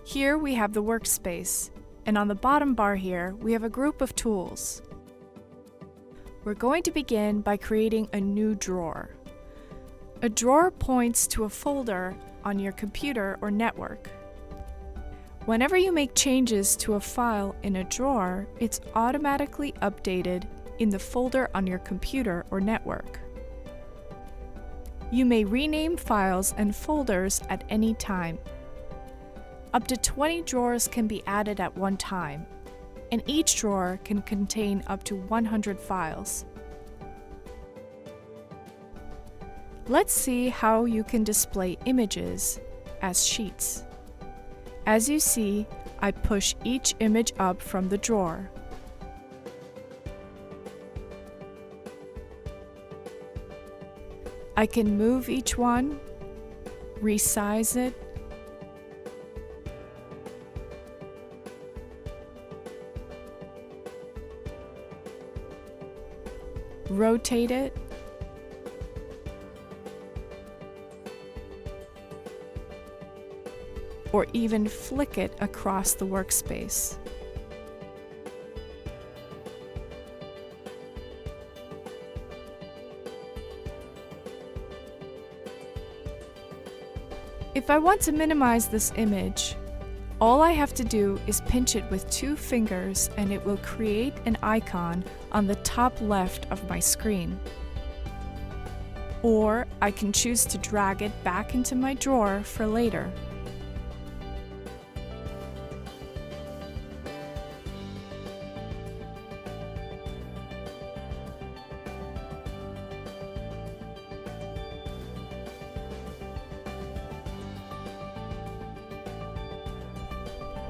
Here we have the workspace, and on the bottom bar here, we have a group of tools. We're going to begin by creating a new drawer. A drawer points to a folder on your computer or network. Whenever you make changes to a file in a drawer, it's automatically updated in the folder on your computer or network. You may rename files and folders at any time. Up to 20 drawers can be added at one time, and each drawer can contain up to 100 files. Let's see how you can display images as sheets. As you see, I push each image up from the drawer. I can move each one, resize it, rotate it, or even flick it across the workspace. If I want to minimize this image, all I have to do is pinch it with 2 fingers and it will create an icon on the top left of my screen. Or I can choose to drag it back into my drawer for later.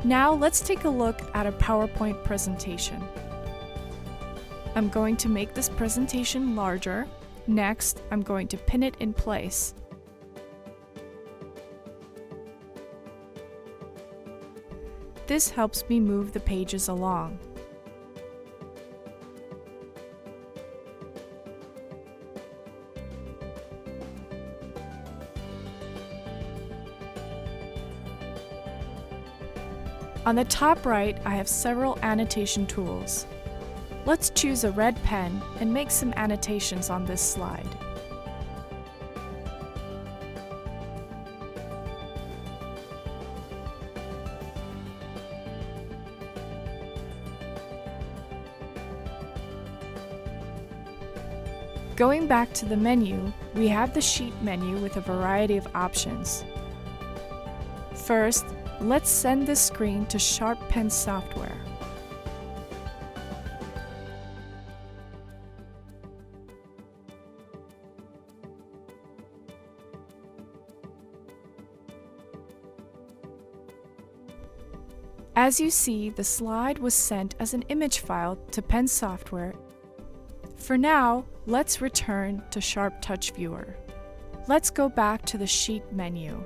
Now let's take a look at a PowerPoint presentation. I'm going to make this presentation larger. Next, I'm going to pin it in place. This helps me move the pages along. On the top right, I have several annotation tools. Let's choose a red pen and make some annotations on this slide. Going back to the menu, we have the Sheet menu with a variety of options. First, let's send this screen to Sharp Pen software. As you see, the slide was sent as an image file to Pen software. For now, let's return to Sharp Touch Viewer. Let's go back to the Sheet menu.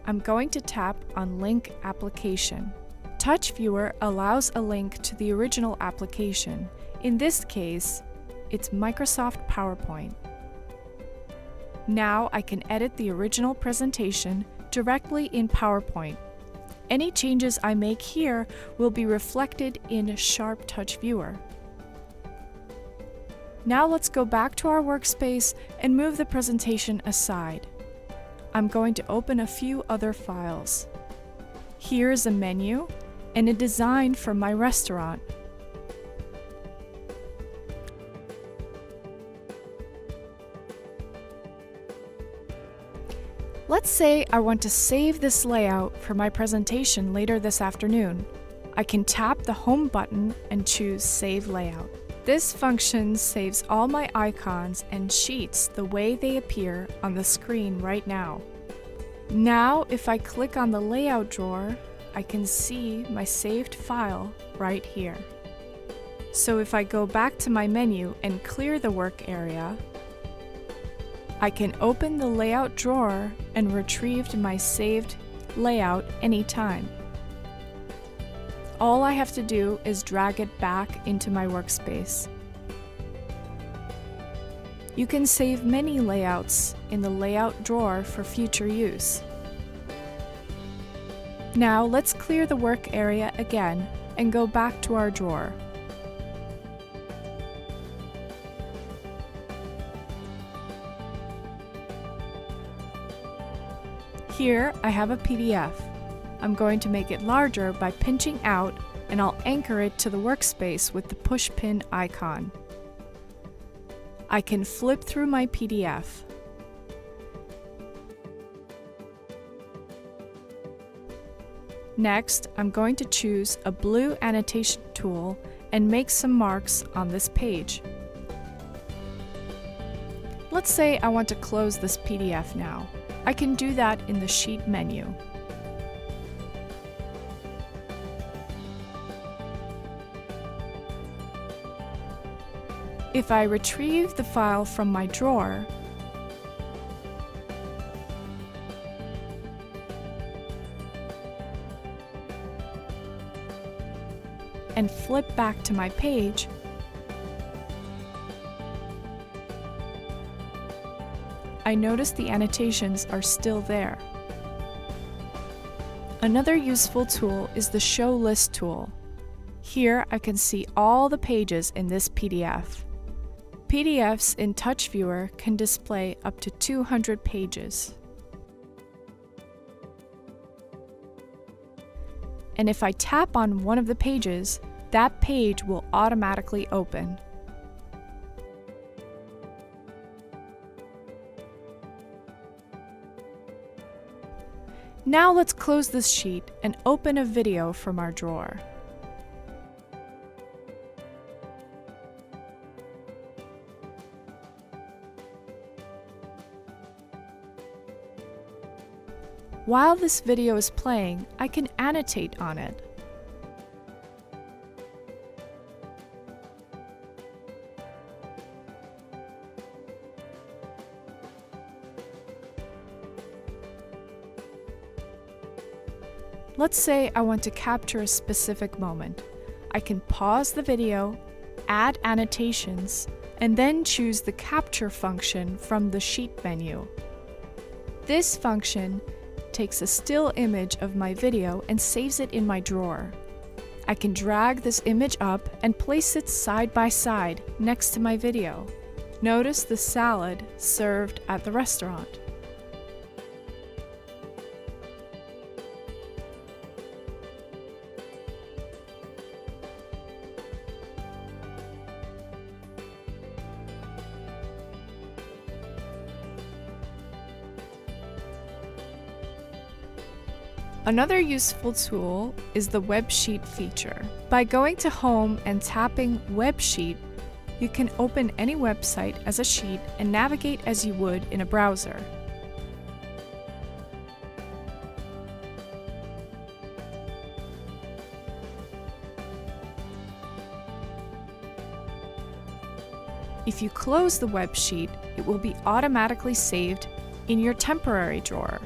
I'm going to tap on Link Application. Touch Viewer allows a link to the original application. In this case, it's Microsoft PowerPoint. Now I can edit the original presentation directly in PowerPoint. Any changes I make here will be reflected in Sharp Touch Viewer. Now let's go back to our workspace and move the presentation aside. I'm going to open a few other files. Here's a menu and a design for my restaurant. Let's say I want to save this layout for my presentation later this afternoon. I can tap the Home button and choose Save Layout. This function saves all my icons and sheets the way they appear on the screen right now. Now, if I click on the Layout drawer, I can see my saved file right here. So if I go back to my menu and clear the work area, I can open the Layout drawer and retrieve my saved layout anytime. All I have to do is drag it back into my workspace. You can save many layouts in the Layout drawer for future use. Now let's clear the work area again and go back to our drawer. Here I have a PDF. I'm going to make it larger by pinching out, and I'll anchor it to the workspace with the push pin icon. I can flip through my PDF. Next, I'm going to choose a blue annotation tool and make some marks on this page. Let's say I want to close this PDF now. I can do that in the Sheet menu. If I retrieve the file from my drawer, and flip back to my page, I notice the annotations are still there. Another useful tool is the Show List tool. Here I can see all the pages in this PDF. PDFs in TouchViewer can display up to 200 pages. And if I tap on one of the pages, that page will automatically open. Now let's close this sheet and open a video from our drawer. While this video is playing, I can annotate on it. Let's say I want to capture a specific moment. I can pause the video, add annotations, and then choose the capture function from the Sheet menu. This function takes a still image of my video and saves it in my drawer. I can drag this image up and place it side by side next to my video. Notice the salad served at the restaurant. Another useful tool is the Web Sheet feature. By going to Home and tapping Web Sheet, you can open any website as a sheet and navigate as you would in a browser. If you close the web sheet, it will be automatically saved in your temporary drawer.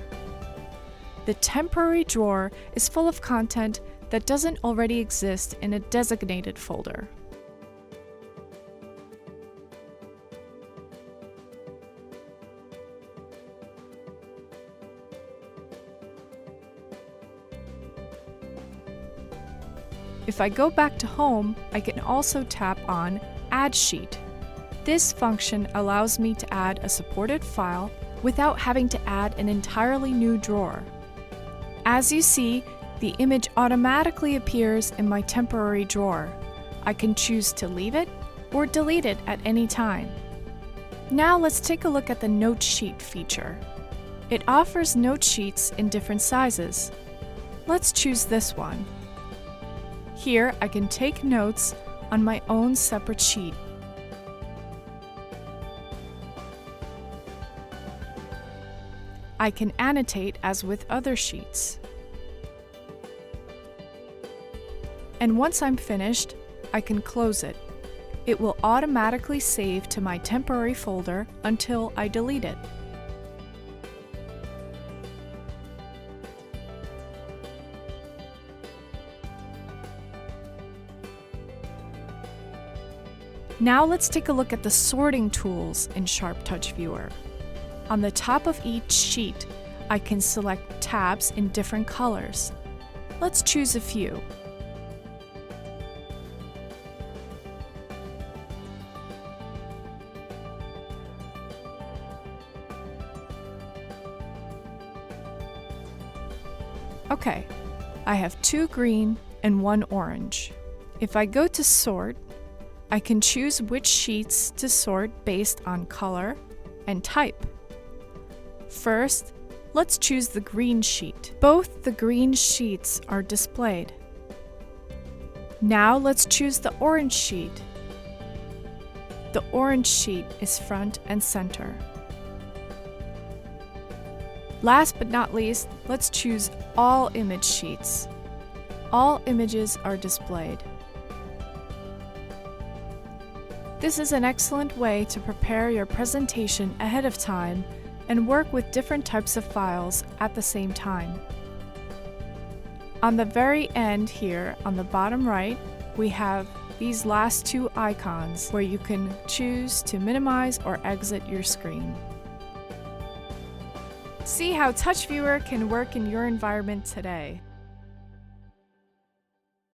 The temporary drawer is full of content that doesn't already exist in a designated folder. If I go back to Home, I can also tap on Add Sheet. This function allows me to add a supported file without having to add an entirely new drawer. As you see, the image automatically appears in my temporary drawer. I can choose to leave it or delete it at any time. Now let's take a look at the Note Sheet feature. It offers note sheets in different sizes. Let's choose this one. Here I can take notes on my own separate sheet. I can annotate as with other sheets. And once I'm finished, I can close it. It will automatically save to my temporary folder until I delete it. Now let's take a look at the sorting tools in Sharp TouchViewer. On the top of each sheet, I can select tabs in different colors. Let's choose a few. Okay, I have 2 green and 1 orange. If I go to sort, I can choose which sheets to sort based on color and type. First, let's choose the green sheet. Both the green sheets are displayed. Now let's choose the orange sheet. The orange sheet is front and center. Last but not least, let's choose all image sheets. All images are displayed. This is an excellent way to prepare your presentation ahead of time and work with different types of files at the same time. On the very end here, on the bottom right, we have these last 2 icons where you can choose to minimize or exit your screen. See how TouchViewer can work in your environment today.